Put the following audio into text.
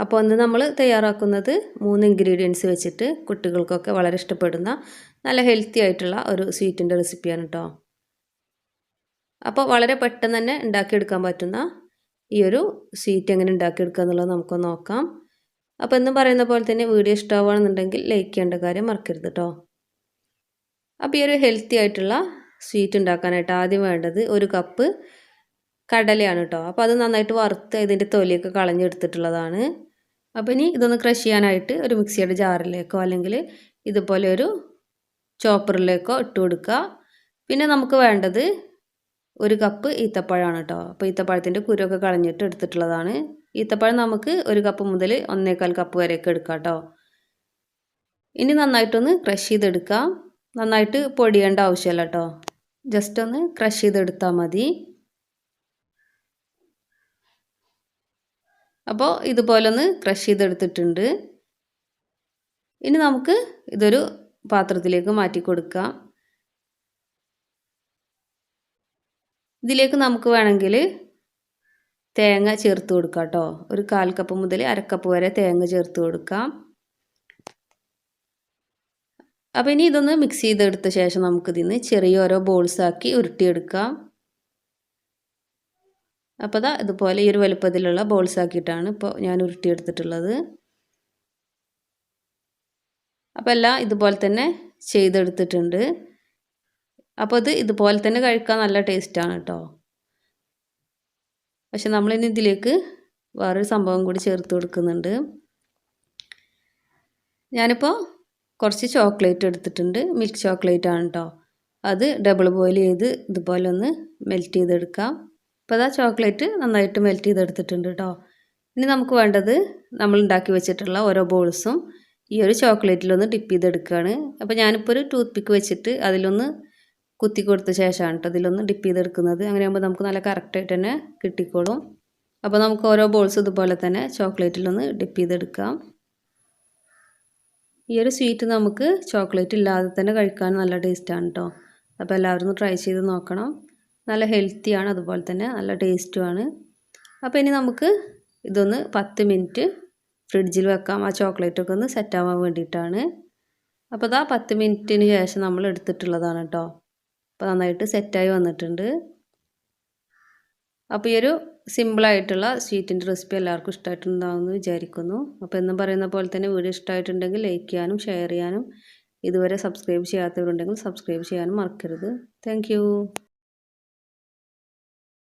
അപ്പോൾ ഇന്ന് നമ്മൾ തയ്യാറാക്കുന്നത് 3 ഇൻഗ്രീഡിയൻസ് വെച്ചിട്ട് കുട്ടികൾക്കൊക്കെ വളരെ ഇഷ്ടപ്പെടുന്ന നല്ല ഹെൽത്തി ആയിട്ടുള്ള ഒരു സ്വീറ്റിൻ്റെ റെസിപ്പിയാണ് കേട്ടോ. അപ്പോൾ വളരെ പെട്ടെന്ന് തന്നെ ഉണ്ടാക്കിയെടുക്കാൻ പറ്റുന്ന ഈ ഒരു സ്വീറ്റ് എങ്ങനെ ഉണ്ടാക്കിയെടുക്കുക എന്നുള്ളത് നമുക്ക് നോക്കാം. അപ്പോൾ എന്നും പറയുന്ന പോലെ തന്നെ വീഡിയോ ഇഷ്ടമാവുകയാണെന്നുണ്ടെങ്കിൽ ലൈക്ക് ചെയ്യേണ്ട കാര്യം മറക്കരുത് കേട്ടോ. അപ്പോൾ ഈ ഒരു ഹെൽത്തി ആയിട്ടുള്ള സ്വീറ്റ് ഉണ്ടാക്കാനായിട്ട് ആദ്യം വേണ്ടത് 1 കപ്പ് കടലയാണ് കേട്ടോ. അപ്പോൾ അത് നന്നായിട്ട് വറുത്ത് ഇതിൻ്റെ തൊലിയൊക്കെ കളഞ്ഞെടുത്തിട്ടുള്ളതാണ്. അപ്പോൾ ഇനി ഇതൊന്ന് ക്രഷ് ചെയ്യാനായിട്ട് ഒരു മിക്സിയുടെ ജാറിലേക്കോ അല്ലെങ്കിൽ ഇതുപോലെ ഒരു ചോപ്പറിലേക്കോ ഇട്ട് കൊടുക്കുക. പിന്നെ നമുക്ക് വേണ്ടത് 1 കപ്പ് ഈത്തപ്പഴമാണ് കേട്ടോ. അപ്പോൾ ഈത്തപ്പഴത്തിൻ്റെ കുരുവൊക്കെ കളഞ്ഞിട്ട് എടുത്തിട്ടുള്ളതാണ്. ഈത്തപ്പഴം നമുക്ക് 1 കപ്പ് മുതൽ 1.25 കപ്പ് വരെയൊക്കെ എടുക്കാം കേട്ടോ. ഇനി നന്നായിട്ടൊന്ന് ക്രഷ് ചെയ്തെടുക്കാം. നന്നായിട്ട് പൊടിയേണ്ട ആവശ്യമില്ല കേട്ടോ, ജസ്റ്റ് ഒന്ന് ക്രഷ് ചെയ്തെടുത്താൽ മതി. അപ്പോൾ ഇതുപോലെ ഒന്ന് ക്രഷ് ചെയ്തെടുത്തിട്ടുണ്ട്. ഇനി നമുക്ക് ഇതൊരു പാത്രത്തിലേക്ക് മാറ്റി കൊടുക്കാം. ഇതിലേക്ക് നമുക്ക് വേണമെങ്കിൽ തേങ്ങ ചേർത്ത് കൊടുക്കാം കേട്ടോ. ഒരു 1/4 കപ്പ് മുതൽ 1/2 കപ്പ് വരെ തേങ്ങ ചേർത്ത് കൊടുക്കാം. അപ്പോൾ ഇനി ഇതൊന്ന് മിക്സ് ചെയ്തെടുത്ത ശേഷം നമുക്കിതിന്ന് ചെറിയ ഓരോ ബോൾസ് ആക്കി ഉരുട്ടിയെടുക്കാം. അപ്പോൾ ദാ ഇതുപോലെ ഈ ഒരു വലുപ്പത്തിലുള്ള ബോൾസ് ആക്കിയിട്ടാണ് ഇപ്പോൾ ഞാൻ ഉരുട്ടിയെടുത്തിട്ടുള്ളത്. അപ്പോൾ എല്ലാം ഇതുപോലെ തന്നെ ചെയ്തെടുത്തിട്ടുണ്ട്. അപ്പോൾ ഇത് ഇതുപോലെ തന്നെ കഴിക്കാൻ നല്ല ടേസ്റ്റാണ് കേട്ടോ. പക്ഷെ നമ്മളിനി ഇതിലേക്ക് വേറൊരു സംഭവം കൂടി ചേർത്ത് കൊടുക്കുന്നുണ്ട്. ഞാനിപ്പോൾ കുറച്ച് ചോക്ലേറ്റ് എടുത്തിട്ടുണ്ട്. മിൽക്ക് ചോക്ലേറ്റ് ആണ് കേട്ടോ. അത് ഡബിൾ ബോയിൽ ചെയ്ത് ഇതുപോലെ ഒന്ന് മെൽറ്റ് ചെയ്തെടുക്കാം. അപ്പോൾ അതാ ചോക്ലേറ്റ് നന്നായിട്ട് മെൽറ്റ് ചെയ്തെടുത്തിട്ടുണ്ട് കേട്ടോ. ഇനി നമുക്ക് വേണ്ടത് നമ്മൾ ഉണ്ടാക്കി വെച്ചിട്ടുള്ള ഓരോ ബോൾസും ഈ ഒരു ചോക്ലേറ്റിലൊന്ന് ഡിപ്പ് ചെയ്തെടുക്കുകയാണ്. അപ്പോൾ ഞാനിപ്പോൾ ഒരു ടൂത്ത് പിക്ക് വെച്ചിട്ട് അതിലൊന്ന് കുത്തി കൊടുത്ത ശേഷമാണ് കേട്ടോ ഇതിലൊന്ന് ഡിപ്പ് ചെയ്തെടുക്കുന്നത്. അങ്ങനെയാകുമ്പോൾ നമുക്ക് നല്ല കറക്റ്റായിട്ട് തന്നെ കിട്ടിക്കോളും. അപ്പോൾ നമുക്ക് ഓരോ ബോൾസും ഇതുപോലെ തന്നെ ചോക്ലേറ്റിലൊന്ന് ഡിപ്പ് ചെയ്തെടുക്കാം. ഈ ഒരു സ്വീറ്റ് നമുക്ക് ചോക്ലേറ്റ് ഇല്ലാതെ തന്നെ കഴിക്കാൻ നല്ല ടേസ്റ്റാണ് കേട്ടോ. അപ്പോൾ എല്ലാവരും ഒന്ന് ട്രൈ ചെയ്ത് നോക്കണം. നല്ല ഹെൽത്തിയാണ്, അതുപോലെ തന്നെ നല്ല ടേസ്റ്റുമാണ്. അപ്പോൾ ഇനി നമുക്ക് ഇതൊന്ന് 10 മിനിറ്റ് ഫ്രിഡ്ജിൽ വെക്കാം. ആ ചോക്ലേറ്റൊക്കെ ഒന്ന് സെറ്റാവാൻ വേണ്ടിയിട്ടാണ്. അപ്പോൾ അതാ 10 മിനിറ്റിന് ശേഷം നമ്മൾ എടുത്തിട്ടുള്ളതാണ് കേട്ടോ. അപ്പോൾ നന്നായിട്ട് സെറ്റായി വന്നിട്ടുണ്ട്. അപ്പോൾ ഈ ഒരു സിമ്പിളായിട്ടുള്ള സ്വീറ്റിൻ്റെ റെസിപ്പി എല്ലാവർക്കും ഇഷ്ടമായിട്ടുണ്ടാകുമെന്ന് വിചാരിക്കുന്നു. അപ്പോൾ എന്നും പറയുന്ന പോലെ തന്നെ വീഡിയോ ഇഷ്ടമായിട്ടുണ്ടെങ്കിൽ ലൈക്ക് ചെയ്യാനും ഷെയർ ചെയ്യാനും ഇതുവരെ സബ്സ്ക്രൈബ് ചെയ്യാത്തവരുണ്ടെങ്കിൽ സബ്സ്ക്രൈബ് ചെയ്യാനും മറക്കരുത്. താങ്ക്